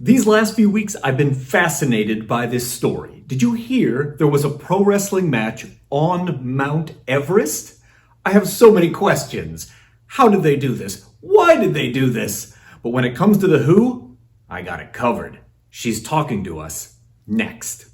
These last few weeks, I've been fascinated by this story. Did you hear there was a pro wrestling match on Mount Everest? I have so many questions. How did they do this? Why did they do this? But when it comes to the who, I got it covered. She's talking to us next.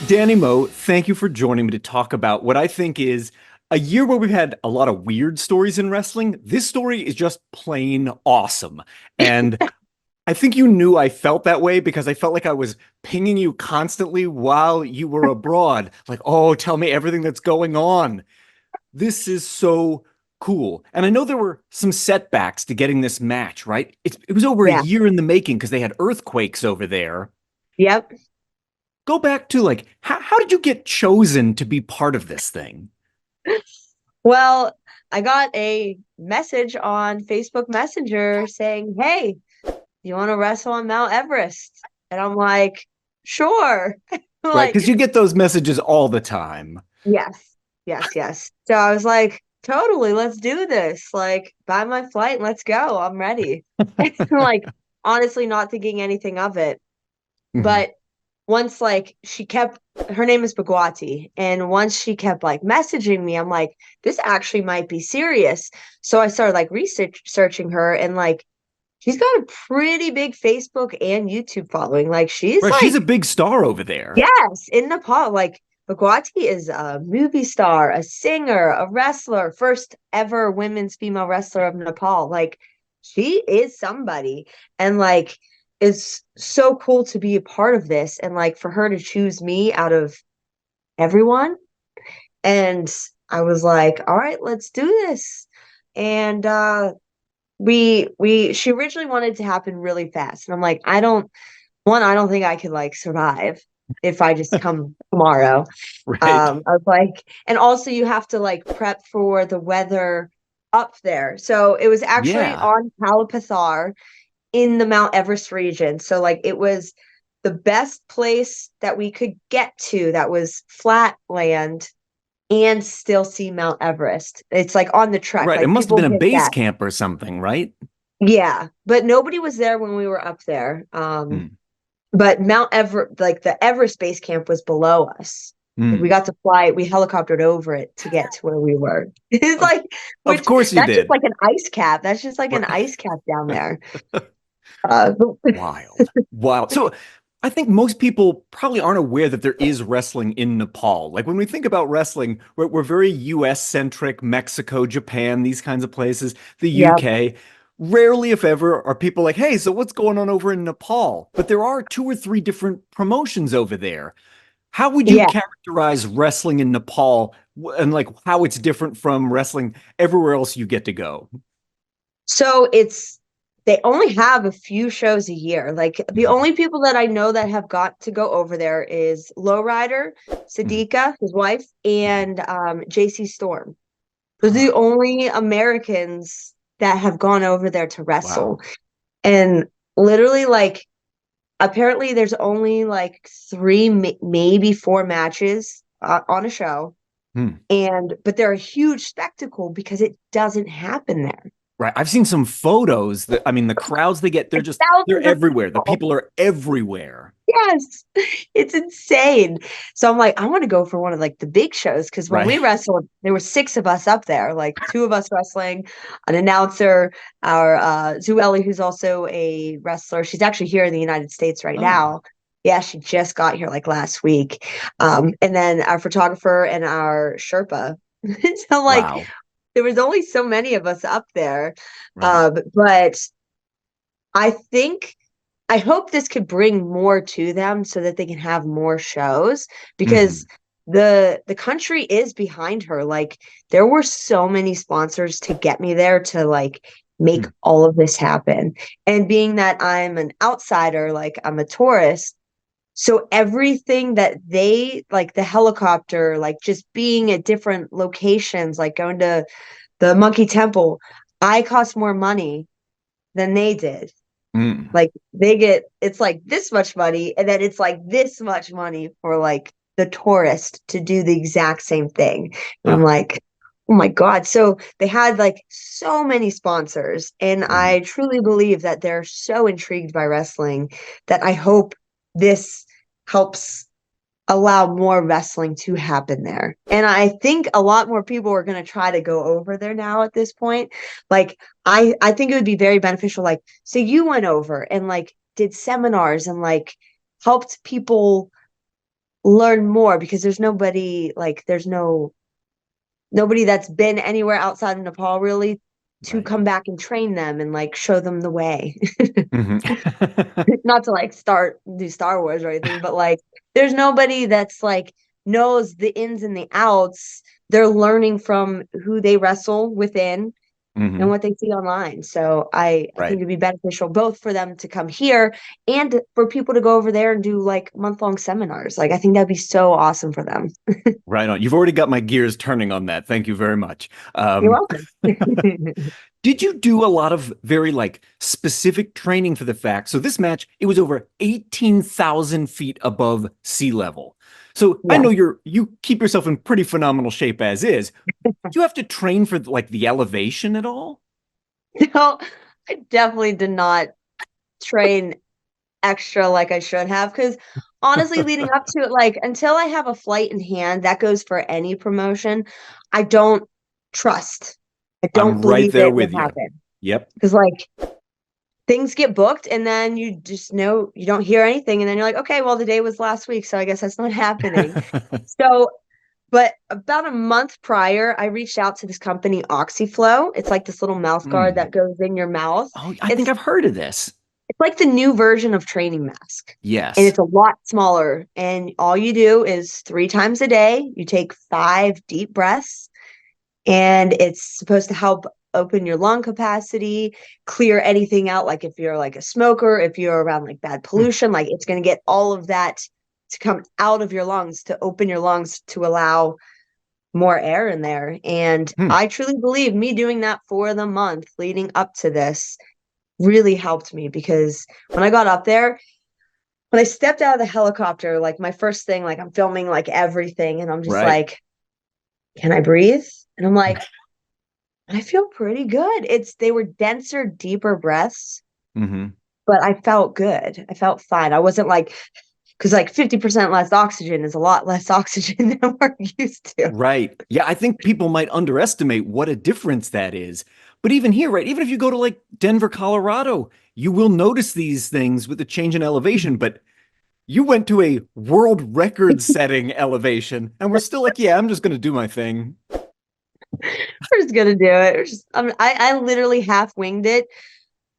Dani Mo, thank you for joining me to talk about what I think is a year where we've had a lot of weird stories in wrestling. This story is just plain awesome. And I think you knew I felt that way because I felt like I was pinging you constantly while you were abroad. Like, oh, tell me everything that's going on. This is so cool. And I know there were some setbacks to getting this match, right? It was over a Yeah. year in the making because they had earthquakes over there. Yep. Go back to like how did you get chosen to be part of this thing? Well, I got a message on Facebook Messenger saying, "Hey, you want to wrestle on Mount Everest?" And I'm like, "Sure." Right, Like, because you get those messages all the time. yes, yes, yes. So I was like, "Totally, let's do this. Like, buy my flight and let's go. I'm ready." Like, honestly, not thinking anything of it. Mhm. But once like she kept her name is Bagwati, and once she kept like messaging me, I'm like, this actually might be serious. So I started like researching her, and like she's got a pretty big Facebook and YouTube following. Like she's Right, she's a like, big star over there. yes, in Nepal. Like Bagwati is a movie star, a singer, a wrestler, first ever women's female wrestler of Nepal. Like she is somebody. And like it's so cool to be a part of this and like for her to choose me out of everyone. And I was like, all right, let's do this. And we she originally wanted to happen really fast. And I'm like, I don't think I could like survive if I just come tomorrow. Right. I was like, and also you have to like prep for the weather up there. So it was actually Yeah. on Kalapathar in the Mount Everest region. So like it was the best place that we could get to that was flat land and still see Mount Everest. It's like on the trek. Right. It Like must have people been a hit base that. camp or something, right? Yeah, but nobody was there when we were up there. Hmm. But Mount Everest, like the Everest base camp was below us. Like we Hmm. got to fly, we helicoptered over it to get to where we were. It's Of, like, of which course you that's just did. like an ice cap. That's just like an Right. ice cap down there. Uh, Wild. Wild. So I think most people probably aren't aware that there is wrestling in Nepal. Like when we think about wrestling, we're very US centric, Mexico, Japan, these kinds of places, the yep. UK. Rarely, if ever, are people like, hey, so what's going on over in Nepal? But there are two or three different promotions over there. How would you Yeah. characterize wrestling in Nepal and like how it's different from wrestling everywhere else you get to go? So they only have a few shows a year. Like the Mhm. only people that I know that have got to go over there is Lowrider, Mhm. Sadiqa, his wife, Mhm. and JC Storm. Those are Huh. the only Americans that have gone over there to Wow. wrestle. And literally, like, apparently, there's only like three, maybe four matches on a show. Hmm. But they're a huge spectacle because it doesn't happen there. Right. I've seen some photos that, I mean, the crowds they get, they're Thousands of everywhere. The people. people are everywhere. Yes, it's insane. So I'm like, I want to go for one of like the big shows because when Right. we wrestled, there were six of us up there, like two of us wrestling, an announcer, our Zueli, who's also a wrestler. She's actually here in the United States right Oh, now. Yeah, she just got here like last week. And then our photographer and our Sherpa. So like wow. there was only so many of us up there. Right. But I think I hope this could bring more to them so that they can have more shows because Hmm. the country is behind her. Like there were so many sponsors to get me there to like make Hmm. all of this happen. And being that I'm an outsider, like I'm a tourist, so everything that they like the helicopter, like just being at different locations, like going to the Monkey Temple, I cost more money than they did. Hmm. Like they get it's like this much money and then it's like this much money for like the tourist to do the exact same thing. And I'm Ah, like, oh my God. So they had like so many sponsors. And mhm. I truly believe that they're so intrigued by wrestling that I hope this helps allow more wrestling to happen there. And I think a lot more people are going to try to go over there now at this point. Like I think it would be very beneficial, like, so you went over and like did seminars and like helped people learn more, because there's nobody that's been anywhere outside of Nepal really to Right. come back and train them and like show them the way. Mhm. Not to like start do Star Wars or anything, but like there's nobody that's like knows the ins and the outs. They're learning from who they wrestle within and Mhm. what they see online. So I think Right. it'd be beneficial both for them to come here and for people to go over there and do like month-long seminars. Like I think that'd be so awesome for them. Right on. You've already got my gears turning on that. Thank you very much. You're welcome. Did you do a lot of very like specific training for the fact? So this match, it was over 18,000 feet above sea level. So I Yeah. know you keep yourself in pretty phenomenal shape as is. Do you have to train for like the elevation at all? No, I definitely did not train extra like I should have, because honestly, leading up to it, like until I have a flight in hand, that goes for any promotion, I don't trust. I don't I'm right believe there it will with you. happen. Yep. Because like things get booked and then you just know you don't hear anything, and then you're like, okay, well the day was last week, so I guess that's not happening. So but about a month prior, I reached out to this company, Oxyflow. It's like this little mouth guard Mm. that goes in your mouth. Oh, I think It's I've heard of this. it's like the new version of training mask. And Yes. it's a lot smaller. And all you do is 3 times a day, you take 5 deep breaths, and it's supposed to help open your lung capacity, clear anything out. Like if you're like a smoker, if you're around like bad Hmm. pollution, like it's going to get all of that to come out of your lungs, to open your lungs to allow more air in there. And Hmm. I truly believe me doing that for the month leading up to this really helped me, because when I got up there, when I stepped out of the helicopter, like my first thing, like I'm filming like everything, and I'm just Right. like, can I breathe? And I'm like, I feel pretty good. They were denser, deeper breaths, Hmm. but I felt good. I felt fine. I wasn't like, because like 50% less oxygen is a lot less oxygen than we're used to. Right. Yeah, I think people might underestimate what a difference that is. But even here, right, even if you go to like Denver, Colorado, you will notice these things with the change in elevation. But you went to a world record setting elevation, and we're still like, yeah, I'm just going to do my thing. We're just gonna do it. I literally half winged it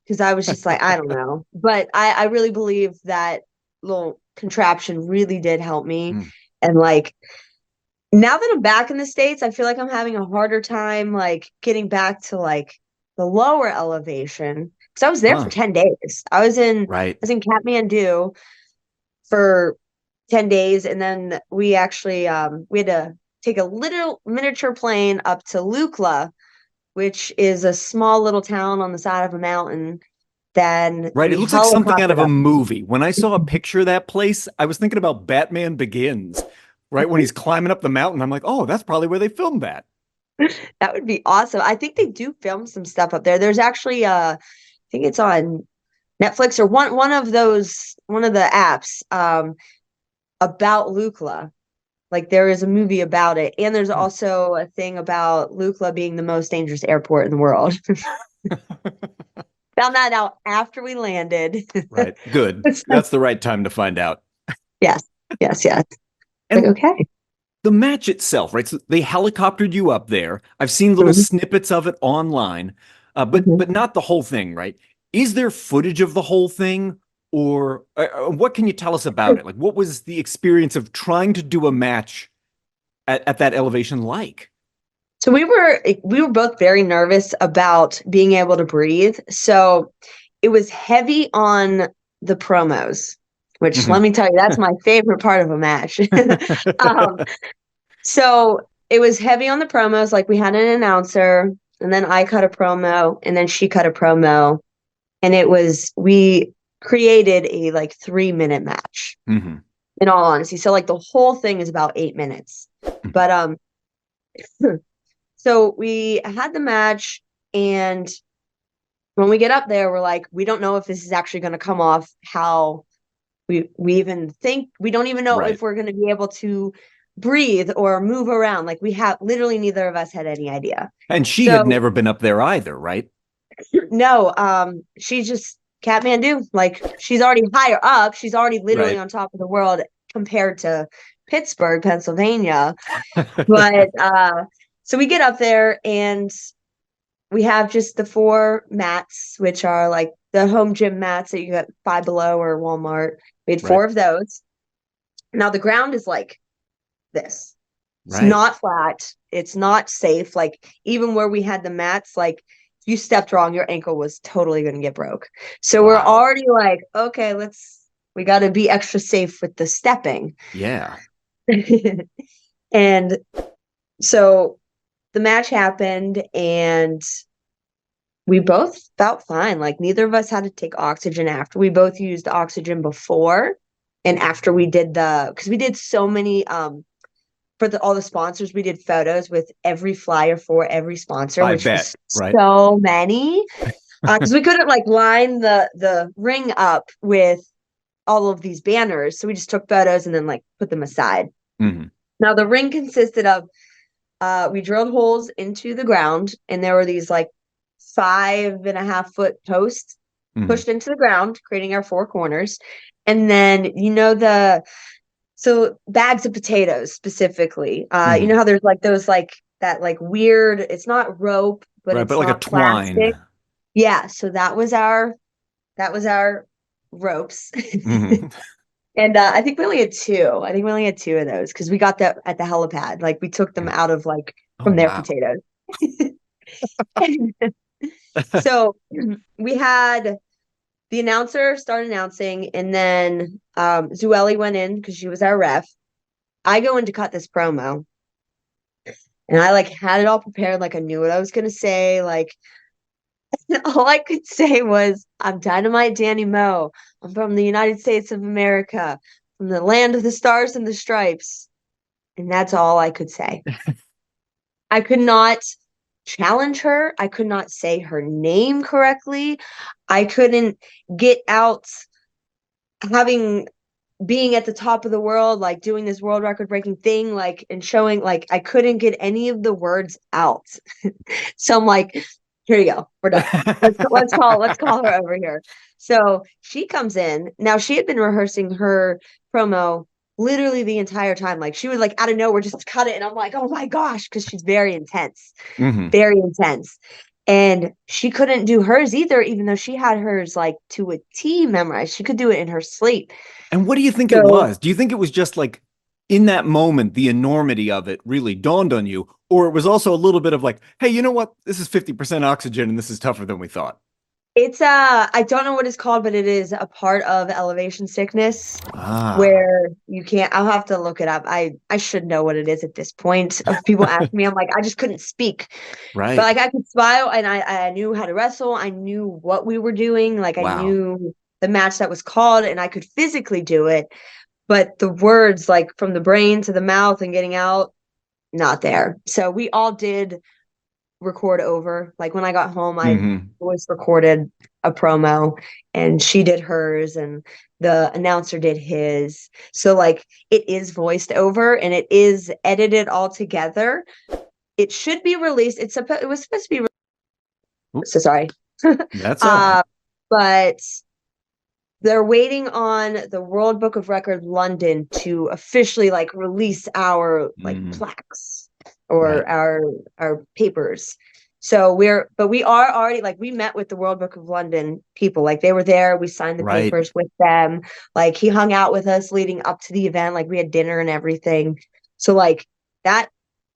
because I was just like, I don't know. But I really believe that little contraption really did help me. Mm. And like now that I'm back in the States, I feel like I'm having a harder time like getting back to like the lower elevation. Because I was there for Huh. 10 days. I Right. was in Kathmandu for 10 days, and then we actually we had to take a little miniature plane up to Lukla, which is a small little town on the side of a mountain. Then Right. It we looks like something out of helicoptered a up. movie. When I saw a picture of that place, I was thinking about Batman Begins, right? When he's climbing up the mountain, I'm like, oh, that's probably where they filmed that. That would be awesome. I think they do film some stuff up there. There's actually I think it's on Netflix or one of the apps about Lukla. Like there is a movie about it, and there's Hmm. also a thing about Lukla being the most dangerous airport in the world. Found that out after we landed. Right. Good. That's the right time to find out. Yes, yes, yes. Like, And okay. the match itself, right? So they helicoptered you up there. I've seen little Mhm, snippets of it online, mhm. but not the whole thing, right? Is there footage of the whole thing, or what can you tell us about it? Like, what was the experience of trying to do a match at that elevation like? So we were both very nervous about being able to breathe. So it was heavy on the promos, which let Mhm. me tell you, that's my favorite part of a match. um, so it was heavy on the promos. Like we had an announcer, and then I cut a promo, and then she cut a promo, and we created a like 3-minute match. Mhm. in all honesty. So like the whole thing is about 8 minutes. Mhm. But so we had the match, and when we get up there, we're like, we don't know if this is actually going to come off how we even think. We don't even know Right. if we're going to be able to breathe or move around. Like we have literally neither of us had any idea. And she had So never been up there either, right? no, she's just Kathmandu. Like she's already higher up. She's already literally Right. on top of the world compared to Pittsburgh, Pennsylvania. But so we get up there, and we have just the four mats, which are like the home gym mats that you get Five Below or Walmart. We had Right. four of those. Now the ground is like this. It's Right. not flat. It's not safe. Like even where we had the mats, like if you stepped wrong, your ankle was totally going to get broke. So we're Wow. already like, okay, we got to be extra safe with the stepping. Yeah. And so the match happened, and we both felt fine. Like neither of us had to take oxygen after. We both used oxygen before and after we did because we did so many for all the sponsors, we did photos with every flyer for every sponsor, I which bet. was Right. so many. Because we couldn't like line the ring up with all of these banners. So we just took photos and then like put them aside. Hmm. Now the ring consisted of we drilled holes into the ground, and there were these like 5.5 foot posts Hmm. pushed into the ground, creating our four corners. And then, so bags of potatoes specifically. You Hmm. know how there's like those, like that, like weird, it's not rope, but Right. But it's like a not plastic. twine. Yeah. So that was our ropes. Hmm. And I think we only had two. I think we only had two of those because we got that at the helipad. Like we took them out of like Oh, from their wow. potatoes. So we had the announcer start announcing, and then Zueli went in because she was our ref. I go in to cut this promo, and I like had it all prepared, like I knew what I was gonna say. Like all I could say was, "I'm Dynamite Danny Moe. I'm from the United States of America, from the land of the stars and the stripes," and that's all I could say. I could not challenge her. I could not say her name correctly. I couldn't get out having being at the top of the world, like doing this world record breaking thing, like and showing like I couldn't get any of the words out. So I'm like, here you go, we're done. Let's call her over here. So she comes in. Now she had been rehearsing her promo literally the entire time. Like she would like out of nowhere just cut it, and I'm like, oh my gosh, because she's very intense, Hmm. very intense. And she couldn't do hers either, even though she had hers like to a T memorized. She could do it in her sleep. And what do you think it So was? Do you think it was just like in that moment, the enormity of it really dawned on you? Or it was also a little bit of like, hey, you know what? This is 50% oxygen and this is tougher than we thought. it's I don't know what it's called, but it is a part of elevation sickness Ah, where you can't. I'll have to look it up. I should know what it is at this point. If people ask me, I'm like, I just couldn't speak. But right. like I could smile, and I knew how to wrestle. I knew what we were doing. Like I Wow. knew the match that was called, and I could physically do it. But the words, like from the brain to the mouth and getting out, not there. So we all did record over. Like when I got home, I Hmm. voice recorded a promo, and she did hers, and the announcer did his. So like it is voiced over, and it is edited all together. It should be released. It was supposed to be so sorry. That's all right. uh but they're waiting on the World Book of Record London to officially like release our like Hmm. plaques or Right. our papers. So we are already like we met with the World Book of London people. Like they were there. We signed the Right. papers with them. Like he hung out with us leading up to the event. Like we had dinner and everything. So like that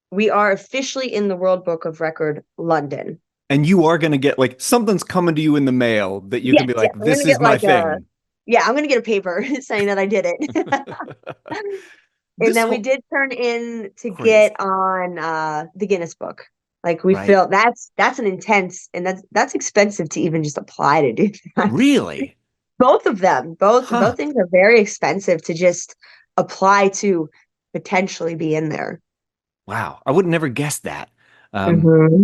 we are officially in the World Book of Record London. And you are going to get like something's coming to you in the mail that you can Yes, be yes. like, I'm this gonna is get my like thing. I'm gonna get a paper saying that I did it. And This then we whole did turn in to crazy. get on the Guinness book. Like we Right. feel that's an intense and that's expensive to even just apply to do that. Really? Both of them, both Huh. things are very expensive to just apply to potentially be in there. Wow, I would never guess that. Um, Hmm.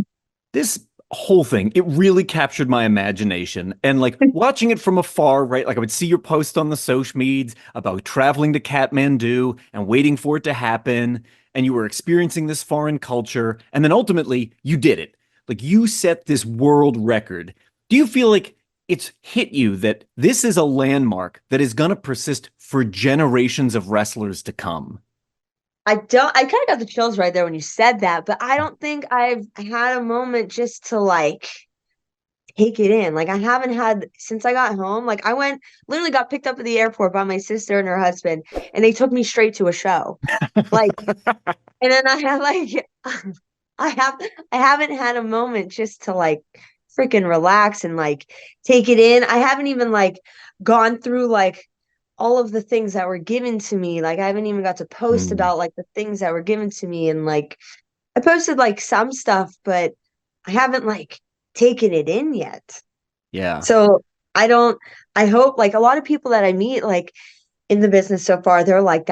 this whole thing, it really captured my imagination. And like watching it from afar, right? Like I would see your post on the social medias about traveling to Kathmandu and waiting for it to happen. And you were experiencing this foreign culture. And then ultimately, you did it. Like you set this world record. Do you feel like it's hit you that this is a landmark that is going to persist for generations of wrestlers to come? I kind of got the chills right there when you said that, but I don't think I've had a moment just to like take it in. Like I haven't had since I got home. Like I went literally got picked up at the airport by my sister and her husband, and they took me straight to a show. Like, and then I had like I have I haven't had a moment just to like freaking relax and like take it in. I haven't even like gone through like all of the things that were given to me. Like I haven't even got to post Mm, about like the things that were given to me, and like I posted like some stuff, but I haven't like taken it in yet. yeah. So I don't, I hope like a lot of people that I meet like in the business so far, they're like,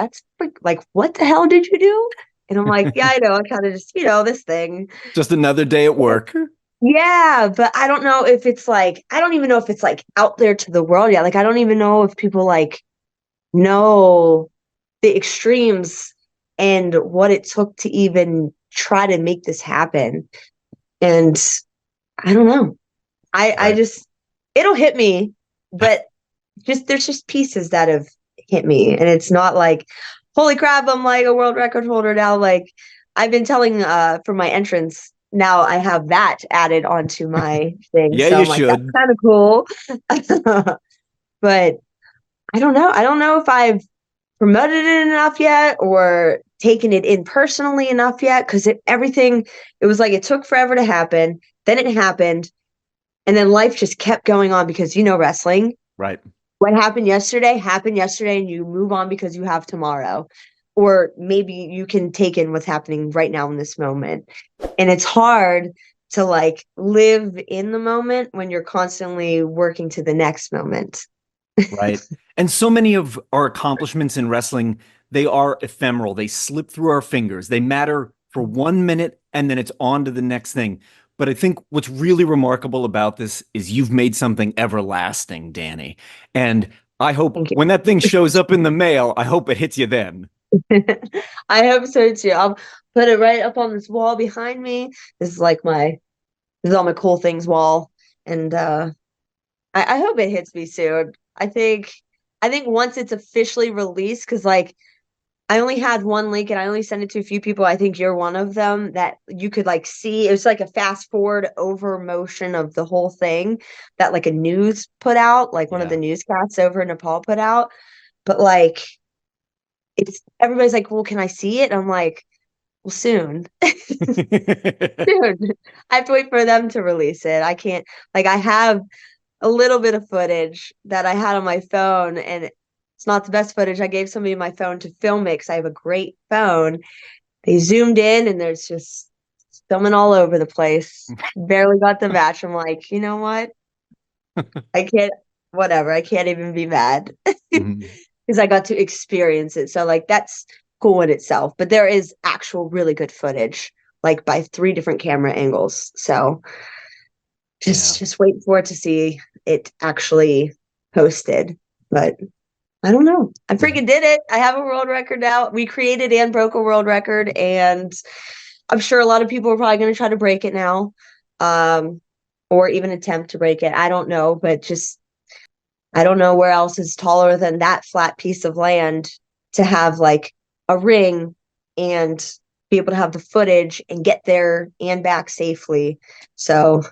like, what the hell did you do? And I'm like, yeah, I know. I kind of just, this thing. Just another day at work. Yeah, but I don't know if it's like, I don't even know if it's like out there to the world yet. Like, I don't even know if people like know the extremes and what it took to even try to make this happen. And I don't know. I Right. just it'll hit me, but just there's just pieces that have hit me, and it's not like holy crap, I'm like a world record holder now. Like I've been telling for my entrance, now I have that added onto my thing. Yeah, So you I'm like, that's should. kind of cool. But I don't know. I don't know if I've promoted it enough yet or taken it in personally enough yet, because everything, it was like it took forever to happen. Then it happened. And then life just kept going on because wrestling. Right. What happened yesterday, and you move on because you have tomorrow. Or maybe you can take in what's happening right now in this moment. And it's hard to like live in the moment when you're constantly working to the next moment. Right. And so many of our accomplishments in wrestling, they are ephemeral. They slip through our fingers. They matter for 1 minute and then it's on to the next thing. But I think what's really remarkable about this is you've made something everlasting, Dani. And I hope Thank when that thing shows up in the mail, I hope it hits you then. you. I hope so too. I'll put it right up on this wall behind me. This is like this is all my cool things wall. And I hope it hits me soon. I think once it's officially released, because like I only had one link and I only sent it to a few people. I think you're one of them that you could like see. It was like a fast forward over motion of the whole thing that like a news put out, like one of the Yeah. newscasts over in Nepal put out. But like it's everybody's like, well, can I see it? And I'm like, well, soon. Soon. I have to wait for them to release it. I can't like I have a little bit of footage that I had on my phone, and it's not the best footage. I gave somebody my phone to film it because I have a great phone. They zoomed in, and there's just filming all over the place. Barely got the match. I'm like, you know what? I can't, whatever. I can't even be mad Mhm. because I got to experience it. So, like, that's cool in itself. But there is actual really good footage, like by three different camera angles. So, Yeah. just wait for it to see it actually posted. But I don't know. I freaking did it. I have a world record now. We created and broke a world record, and I'm sure a lot of people are probably going to try to break it now, um, or even attempt to break it. I don't know, but just I don't know where else is taller than that flat piece of land to have like a ring and be able to have the footage and get there and back safely. So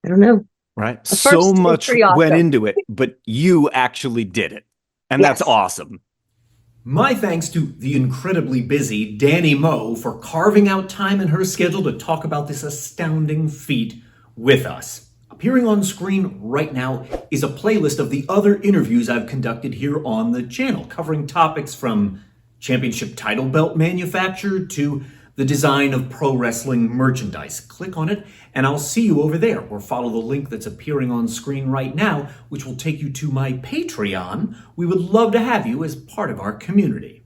I don't know. Right. A So first is much pretty went awesome. into it, but you actually did it. And that's Yes. awesome. My thanks to the incredibly busy Dani Moe for carving out time in her schedule to talk about this astounding feat with us. Appearing on screen right now is a playlist of the other interviews I've conducted here on the channel, covering topics from championship title belt manufacture to the design of pro wrestling merchandise. Click on it and I'll see you over there, or follow the link that's appearing on screen right now, which will take you to my Patreon. We would love to have you as part of our community.